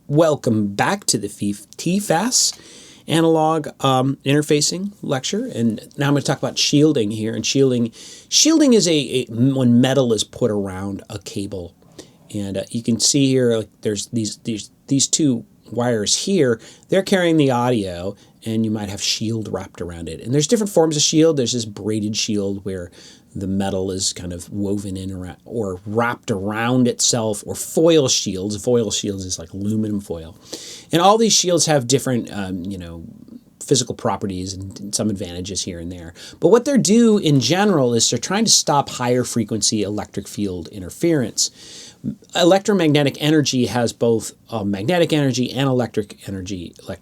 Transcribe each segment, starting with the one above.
Welcome back to the TFAS analog interfacing lecture, and now I'm going to talk about shielding here. And shielding is when metal is put around a cable, and you can see here like there's these two wires here. They're carrying the audio, and you might have shield wrapped around it. And there's different forms of shield. There's this braided shield where the metal is kind of woven in around, or wrapped around itself, or foil shields. Foil shields is like aluminum foil. And all these shields have different, physical properties and some advantages here and there. But what they do in general is they're trying to stop higher frequency electric field interference. Electromagnetic energy has both magnetic energy and electric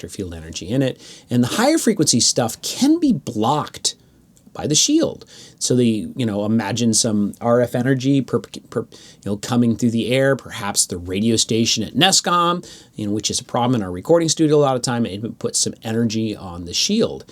field energy in it. And the higher frequency stuff can be blocked by the shield. So imagine some RF energy coming through the air, perhaps the radio station at NESCOM, which is a problem in our recording studio a lot of time. It puts some energy on the shield.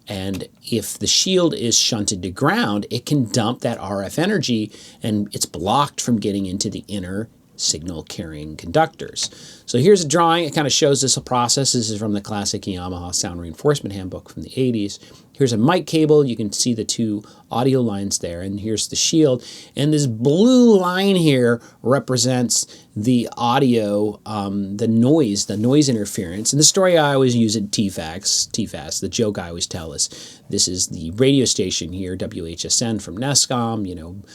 And if the shield is shunted to ground, it can dump that RF energy, and it's blocked from getting into the inner signal carrying conductors. So here's a drawing. It kind of shows this process. This is from the classic Yamaha sound reinforcement handbook from the 80s. Here's a mic cable. You can see the two audio lines there, and here's the shield. And this blue line here represents the audio, the noise interference. And the story I always use at TFAS, the joke I always tell is, this is the radio station here, WHSN from NESCOM,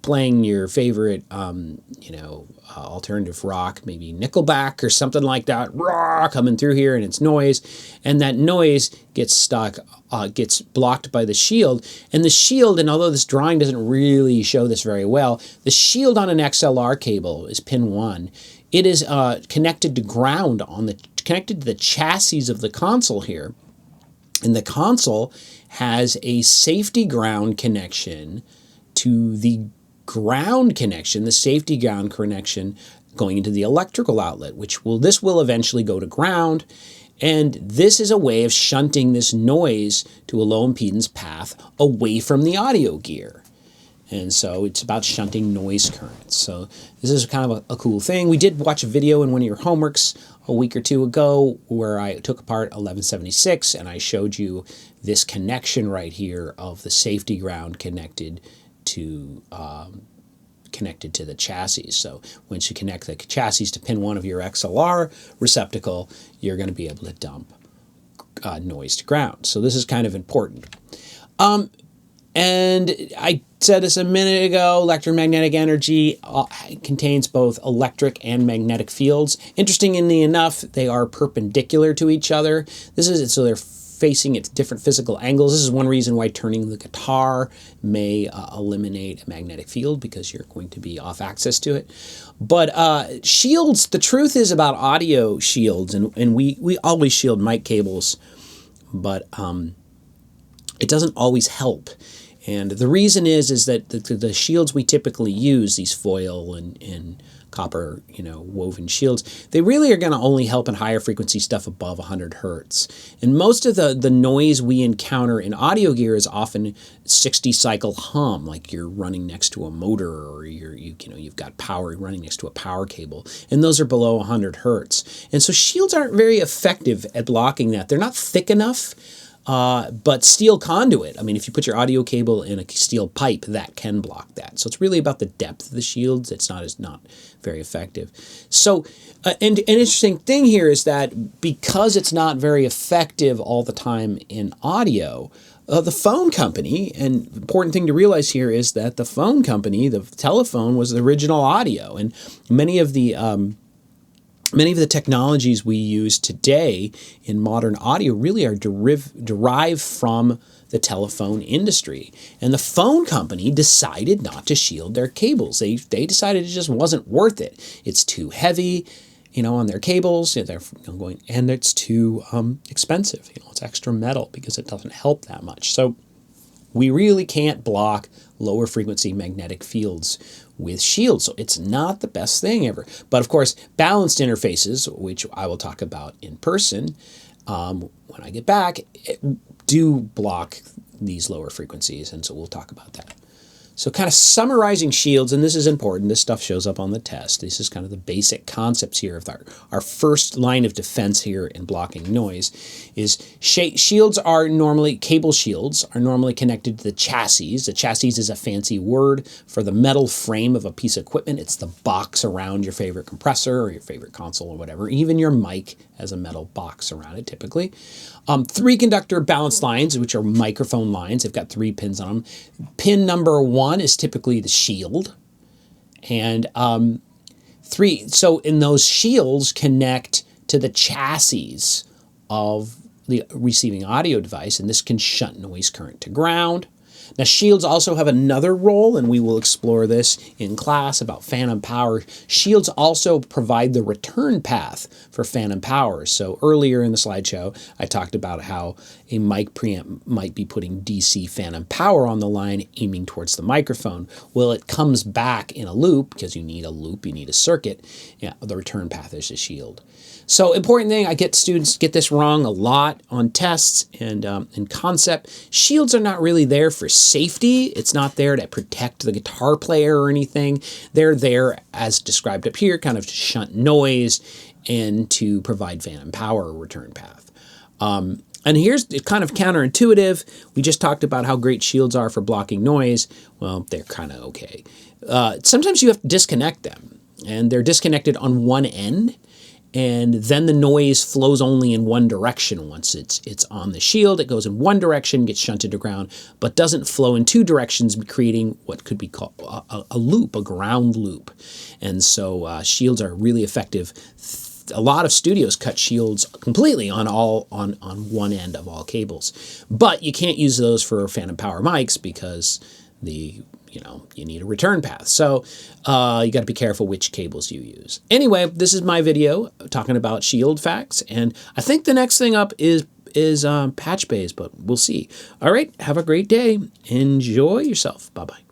playing your favorite, alternative rock, maybe Nickelback or something like that, coming through here, and it's noise, and that noise gets gets blocked by the shield. And the shield, and although this drawing doesn't really show this very well, the shield on an XLR cable is pin 1. It is connected to ground connected to the chassis of the console here, and the console has a safety ground connection to the ground connection, the safety ground connection going into the electrical outlet, this will eventually go to ground. And this is a way of shunting this noise to a low impedance path away from the audio gear. And so it's about shunting noise currents. So this is kind of a cool thing. We did watch a video in one of your homeworks a week or two ago where I took apart 1176, and I showed you this connection right here of the safety ground connected to the chassis. So once you connect the chassis to pin 1 of your XLR receptacle, you're going to be able to dump noise to ground. So this is kind of important. And I said this a minute ago, electromagnetic energy contains both electric and magnetic fields. Interestingly enough, they are perpendicular to each other. So they're facing at different physical angles. This is one reason why turning the guitar may eliminate a magnetic field, because you're going to be off axis to it. But shields, the truth is about audio shields, and we always shield mic cables, but it doesn't always help. And the reason is that the shields we typically use, these foil and copper, woven shields, they really are going to only help in higher frequency stuff above 100 hertz. And most of the noise we encounter in audio gear is often 60 cycle hum, like you're running next to a motor, or you've got power running next to a power cable, and those are below 100 hertz. And so shields aren't very effective at blocking that. They're not thick enough. But steel conduit, if you put your audio cable in a steel pipe, that can block that. So it's really about the depth of the shields. It's not very effective. So and an interesting thing here is that because it's not very effective all the time in audio, the phone company, and the important thing to realize here is that the phone company, the telephone, was the original audio, and many of the technologies we use today in modern audio really are derived from the telephone industry. And the phone company decided not to shield their cables. They decided it just wasn't worth it. It's too heavy, on their cables. They're going, and it's too expensive. It's extra metal because it doesn't help that much. So we really can't block lower frequency magnetic fields with shields. So it's not the best thing ever. But of course, balanced interfaces, which I will talk about in person when I get back, do block these lower frequencies. And so we'll talk about that. So kind of summarizing shields, and this is important, this stuff shows up on the test. This is kind of the basic concepts here of our first line of defense here in blocking noise is shields are normally, cable shields are normally connected to the chassis. The chassis is a fancy word for the metal frame of a piece of equipment. It's the box around your favorite compressor or your favorite console or whatever. Even your mic has a metal box around it typically. 3-conductor balance lines, which are microphone lines. They've got 3 pins on them. Pin number 1 is typically the shield. And so in those shields connect to the chassis of the receiving audio device, and this can shunt noise current to ground. Now, shields also have another role, and we will explore this in class about phantom power. Shields also provide the return path for phantom power. So earlier in the slideshow, I talked about how a mic preamp might be putting DC phantom power on the line, aiming towards the microphone. Well, it comes back in a loop, because you need a loop, you need a circuit. Yeah, the return path is a shield. So important thing, I get students get this wrong a lot on tests and in concept. Shields are not really there for safety. It's not there to protect the guitar player or anything. They're there, as described up here, kind of to shunt noise and to provide phantom power or return path. And here's kind of counterintuitive. We just talked about how great shields are for blocking noise. Well, they're kind of okay. Sometimes you have to disconnect them, and they're disconnected on one end. And then the noise flows only in one direction. Once it's on the shield, it goes in one direction, gets shunted to ground, but doesn't flow in 2 directions, creating what could be called a loop, a ground loop. And so shields are really effective. A lot of studios cut shields completely on one end of all cables, but you can't use those for phantom power mics because you need a return path. So you got to be careful which cables you use. Anyway, this is my video talking about shield facts, and I think the next thing up is patch bays, but we'll see. All right, have a great day. Enjoy yourself. Bye-bye.